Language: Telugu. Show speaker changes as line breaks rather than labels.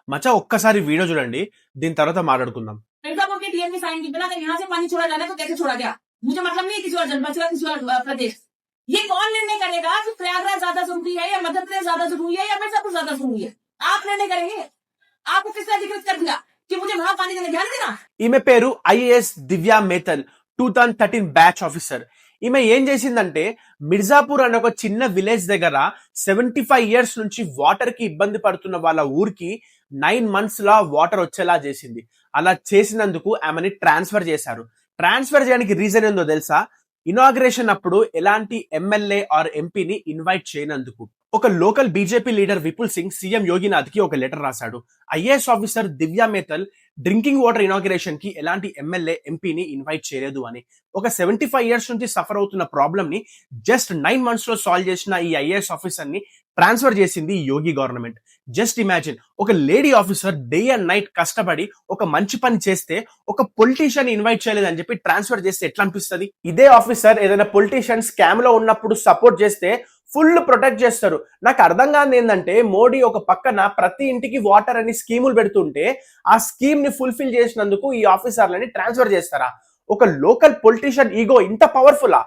మచ్చా ఒక్కసారి వీడియో చూడండి, దీని తర్వాత మాట్లాడుకుందాం.
मिर्जापुर के डीएम ने साइन की बिना अगर यहाँ से पानी छोड़ा जाना है तो कैसे छोड़ा गया? मुझे मतलब नहीं है किसी और जनपद का किसी और प्रदेश। ये कौन निर्णय करेगा कि प्रयागराज ज्यादा जरूरी है या मध्य प्रदेश ज्यादा जरूरी है या मिर्जापुर ज्यादा जरूरी है? आप निर्णय करेंगे। आपको किसने अधिकृत कर दिया कि मुझे वहां पानी देने ध्यान देना?
ఈమె పేరు ఐఏఎస్ దివ్యా మేతన్, 2013 బ్యాచ్ ఆఫీసర్. ఈమె ఏం చేసిందంటే మిర్జాపూర్ అనే ఒక చిన్న విలేజ్ దగ్గర 75 ఇయర్స్ నుంచి వాటర్ కి ఇబ్బంది పడుతున్న వాళ్ళ ఊరికి 9 months లా వాటర్ వచ్చేలా చేసింది. అలా చేసినందుకు ఆమెని ట్రాన్స్ఫర్ చేశారు. ట్రాన్స్ఫర్ చేయడానికి రీజన్ ఏందో తెలుసా? ఇనాగ్రేషన్ అప్పుడు ఎలాంటి ఎమ్మెల్యే ఆర్ ఎంపీని ఇన్వైట్ చేయనందుకు. ఒక local BJP leader Vipul Singh CM Yoginath కి ఒక లెటర్ రాశాడు. IAS officer Divya Mittal drinking water inauguration కి ఎలాంటి ఎమ్మెల్యే ఎంపీని ఇన్వైట్ చేయలేదు అని. ఒక 75 ఇయర్స్ నుంచి సఫర్ అవుతున్న ప్రాబ్లమ్ ని జస్ట్ 9 months లో సాల్వ్ చేసిన ఈ ఐఏఎస్ ఆఫీసర్ ని ట్రాన్స్ఫర్ చేసింది యోగి గవర్నమెంట్. జస్ట్ ఇమాజిన్, ఒక lady officer day and night కష్టపడి ఒక మంచి పని చేస్తే ఒక పొలిటీషియన్ ఇన్వైట్ చేయలేదని చెప్పి ట్రాన్స్ఫర్ చేస్తే ఎట్లా అనిపిస్తుంది? ఇదే ఆఫీసర్ ఏదైనా పొలిటీషియన్ స్కామ్ లో ఉన్నప్పుడు సపోర్ట్ చేస్తే ఫుల్ ప్రొటెక్ట్ చేస్తారు. నాకు అర్థం కాదు ఏంటంటే, మోడీ ఒక పక్కన ప్రతి ఇంటికి వాటర్ అని స్కీములు పెడుతుంటే ఆ స్కీమ్ ని ఫుల్ఫిల్ చేసినందుకు ఈ ఆఫీసర్లని ట్రాన్స్ఫర్ చేస్తారా? ఒక లోకల్ పొలిటీషియన్ ఈగో ఇంత పవర్ఫుల్?